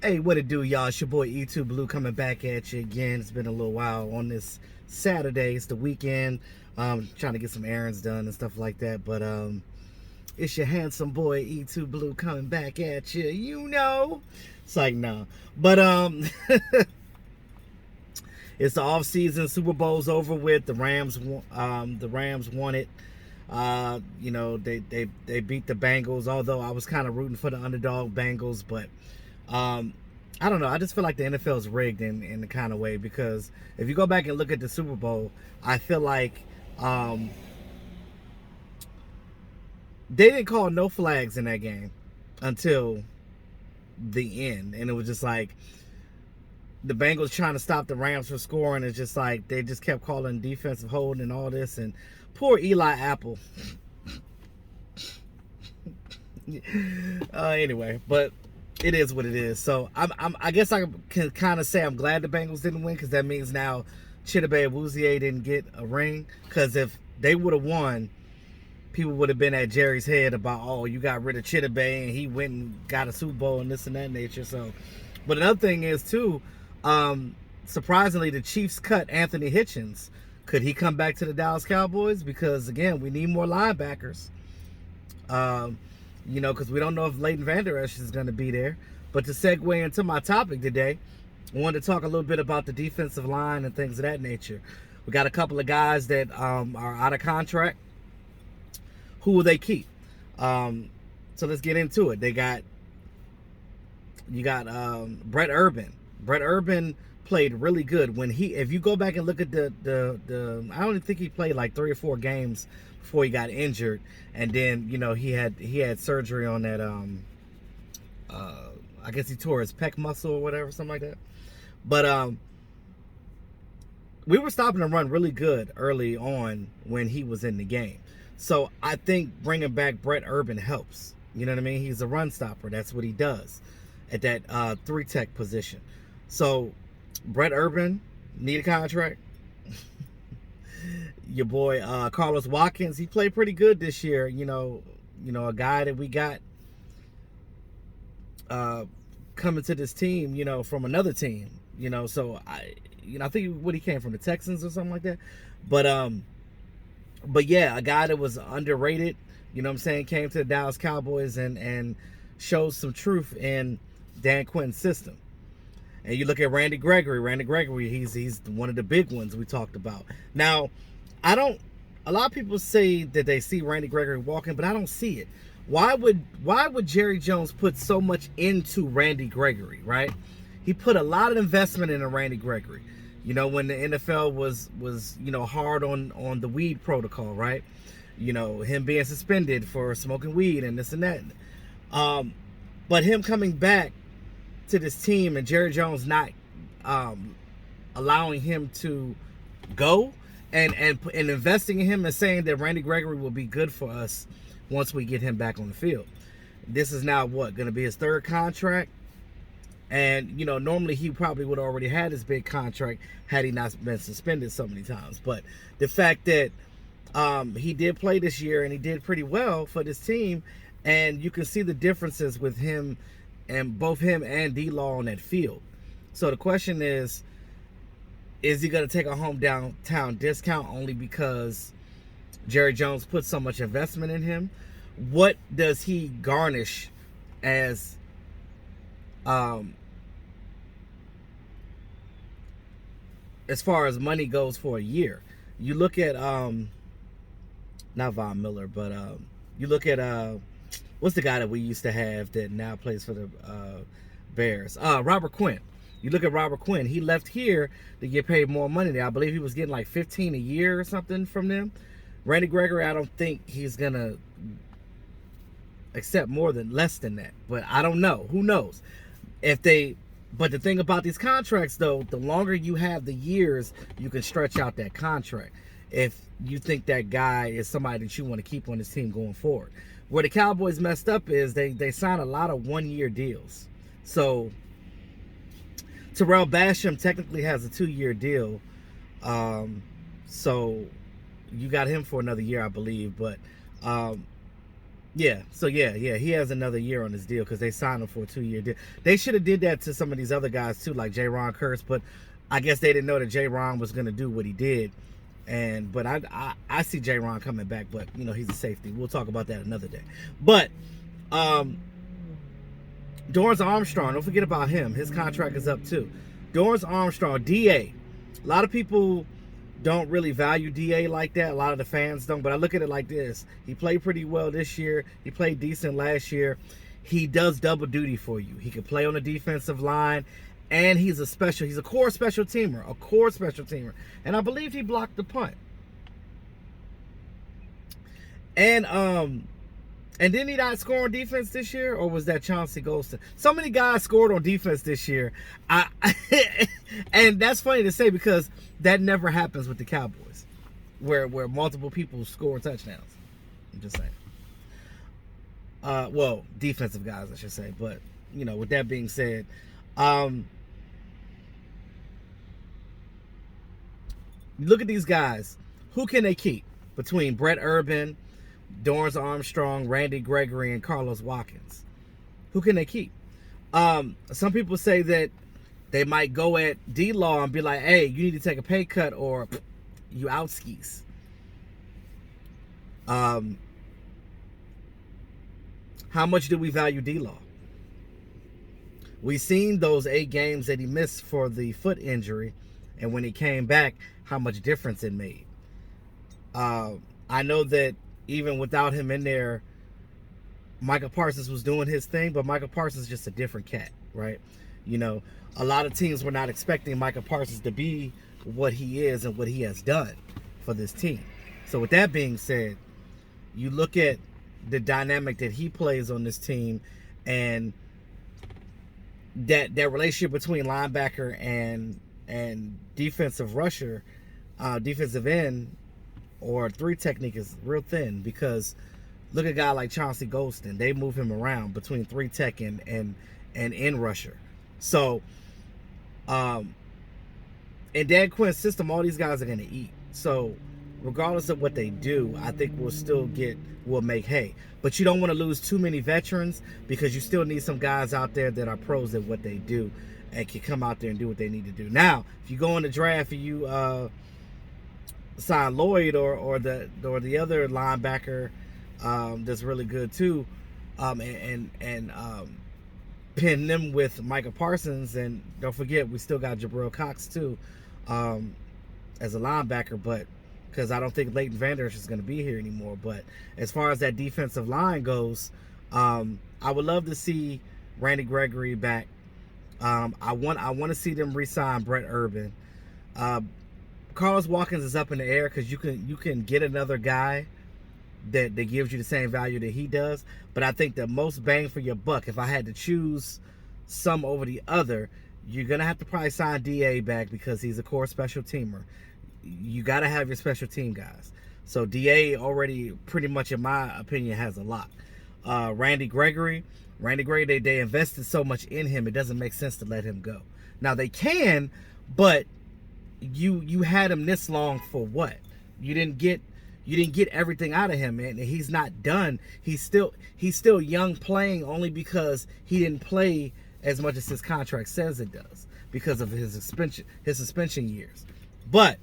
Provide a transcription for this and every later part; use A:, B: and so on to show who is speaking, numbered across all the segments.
A: Hey, what it do, y'all? It's your boy E2 Blue coming back at you again. It's been a little while on this Saturday. It's the weekend. Trying to get some errands done and stuff like that. But it's your handsome boy E2 Blue coming back at you. You know, it's like no, but it's the off season. Super Bowl's over with. The Rams won it. They beat the Bengals. Although I was kind of rooting for the underdog Bengals, but I don't know. I just feel like the NFL is rigged in the kind of way, because if you go back and look at the Super Bowl, I feel like they didn't call no flags in that game until the end, and it was just like the Bengals trying to stop the Rams from scoring. It's just like they just kept calling defensive holding and all this, and poor Eli Apple. Anyway, but it is what it is. So I guess I can kind of say I'm glad the Bengals didn't win, because that means now Chidobe Awuzie didn't get a ring. Because if they would have won, people would have been at Jerry's head about, oh, you got rid of Chidobe and he went and got a Super Bowl and this and that nature. So, but another thing is too, surprisingly, the Chiefs cut Anthony Hitchens. Could he come back to the Dallas Cowboys? Because again, we need more linebackers. Because we don't know if Leighton Vander Esch is going to be there. But to segue into my topic today, I wanted to talk a little bit about the defensive line and things of that nature. We got a couple of guys that are out of contract. Who will they keep? So let's get into it. You got Brett Urban. Brett Urban played really good if you go back and look at the I don't think he played like 3 or 4 games before he got injured, and then he had surgery on that I guess he tore his pec muscle or whatever, something like that. But we were stopping the run really good early on when he was in the game. So I think bringing back Brett Urban helps. You know what I mean? He's a run stopper. That's what he does at that 3-tech position. So Brett Urban need a contract. Your boy Carlos Watkins, he played pretty good this year. A guy that we got coming to this team, from another team. So I think he came from the Texans or something like that. But yeah, a guy that was underrated. Came to the Dallas Cowboys and showed some truth in Dan Quinn's system. And you look at Randy Gregory, he's one of the big ones we talked about. Now, a lot of people say that they see Randy Gregory walking, but I don't see it. Why would Jerry Jones put so much into Randy Gregory, right? He put a lot of investment into Randy Gregory. When the NFL was hard on the weed protocol, right? Him being suspended for smoking weed and this and that. But him coming back to this team and Jerry Jones not allowing him to go and investing in him and saying that Randy Gregory will be good for us once we get him back on the field. This is now going to be his 3rd contract. And, normally he probably would have already had his big contract had he not been suspended so many times. But the fact that he did play this year and he did pretty well for this team, and you can see the differences with him and both him and D-Law on that field. So the question is he going to take a home downtown discount only because Jerry Jones put so much investment in him? What does he garnish as far as money goes for a year? You look at not Von Miller, but you look at what's the guy that we used to have that now plays for the Bears? Robert Quinn. You look at Robert Quinn. He left here to get paid more money there. I believe he was getting like $15 a year or something from them. Randy Gregory, I don't think he's gonna accept less than that. But I don't know. Who knows? But the thing about these contracts, though, the longer you have the years, you can stretch out that contract if you think that guy is somebody that you want to keep on this team going forward. Where the Cowboys messed up is they signed a lot of 1-year deals. So Terrell Basham technically has a 2-year deal. So you got him for another year, I believe. But Yeah, so yeah, he has another year on his deal because they signed him for a 2-year deal. They should have did that to some of these other guys too, like J-Ron Curse, but I guess they didn't know that J-Ron was going to do what he did. But I see J-Ron coming back, but you know he's a safety. We'll talk about that another day. But Doris Armstrong, don't forget about him. His contract is up too. Doris Armstrong, DA. A lot of people don't really value DA like that. A lot of the fans don't, but I look at it like this. He played pretty well this year. He played decent last year. He does double duty for you. He can play on the defensive line, and he's a core special teamer. And I believe he blocked the punt. And didn't he not score on defense this year, or was that Chauncey Golston? So many guys scored on defense this year. And that's funny to say because that never happens with the Cowboys, where multiple people score touchdowns. I'm just saying. Well, defensive guys, I should say. But you know, with that being said, look at these guys. Who can they keep between Brett Urban, Doris Armstrong, Randy Gregory, and Carlos Watkins? Who can they keep? Some people say that they might go at D-Law and be like, hey, you need to take a pay cut or you out skis. How much do we value D-Law? We've seen those 8 games that he missed for the foot injury, and when he came back, how much difference it made. I know that even without him in there, Micah Parsons was doing his thing, but Micah Parsons is just a different cat, right? You know, a lot of teams were not expecting Micah Parsons to be what he is and what he has done for this team. So with that being said, you look at the dynamic that he plays on this team and that relationship between linebacker and defensive rusher, defensive end, or 3 technique is real thin because look at a guy like Chauncey Golston. They move him around between 3 tech and end rusher. So, in Dan Quinn's system, all these guys are going to eat. So, regardless of what they do, I think we'll make hay. But you don't want to lose too many veterans because you still need some guys out there that are pros at what they do and can come out there and do what they need to do. Now, if you go in the draft and you sign Lloyd or the other linebacker that's really good too, and pin them with Micah Parsons, and don't forget we still got Jabril Cox too as a linebacker, but because I don't think Leighton Vander Esch is going to be here anymore. But as far as that defensive line goes, I would love to see Randy Gregory back. I want to see them re-sign Brett Urban. Carlos Watkins is up in the air because you can get another guy that gives you the same value that he does. But I think the most bang for your buck, if I had to choose some over the other, you're going to have to probably sign DA back because he's a core special teamer. You got to have your special team guys. So DA already pretty much, in my opinion, has a lot. Randy Gregory, they invested so much in him, it doesn't make sense to let him go. Now they can, but you had him this long for what? You didn't get everything out of him, man. He's not done. He's still young playing only because he didn't play as much as his contract says it does because of his suspension years. But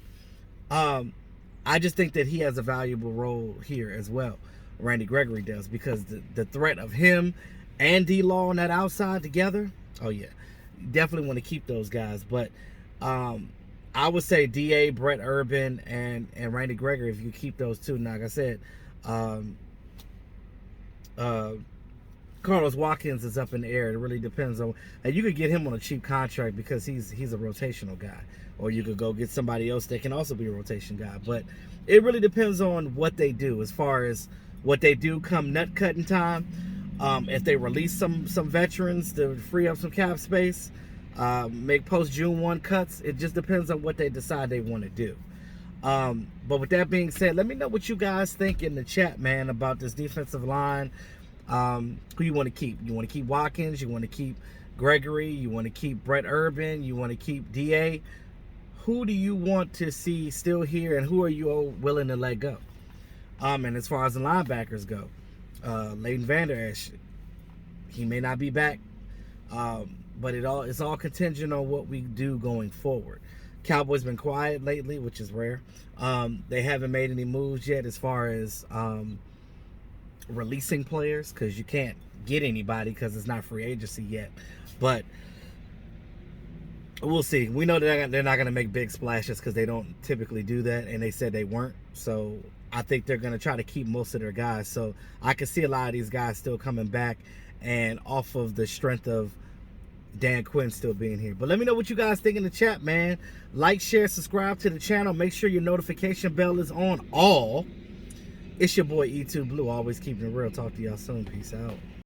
A: I just think that he has a valuable role here as well. Randy Gregory does, because the threat of him and D-Law on that outside together, oh yeah, you definitely want to keep those guys. But I would say DA, Brett Urban, and Randy Gregory, if you keep those two. Now, like I said, Carlos Watkins is up in the air. It really depends on, and you could get him on a cheap contract because he's a rotational guy, or you could go get somebody else that can also be a rotation guy. But it really depends on what they do, as far as what they do come nut cutting time. If they release some veterans to free up some cap space, make post June 1 cuts, it just depends on what they decide they want to do. But with that being said, let me know what you guys think in the chat, man, about this defensive line. Who you want to keep? You want to keep Watkins? You want to keep Gregory? You want to keep Brett Urban? You want to keep DA? Who do you want to see still here, and who are you willing to let go? And as far as the linebackers go, Leighton Vander Esch, he may not be back, but it's all contingent on what we do going forward. Cowboys been quiet lately, which is rare. They haven't made any moves yet as far as releasing players, because you can't get anybody because it's not free agency yet. But we'll see. We know they're not going to make big splashes because they don't typically do that, and they said they weren't. So I think they're going to try to keep most of their guys. So I can see a lot of these guys still coming back, and off of the strength of Dan Quinn still being here. But let me know what you guys think in the chat, man. Like, share, subscribe to the channel. Make sure your notification bell is on all. It's your boy E2 Blue, always keeping it real. Talk to y'all soon. Peace out.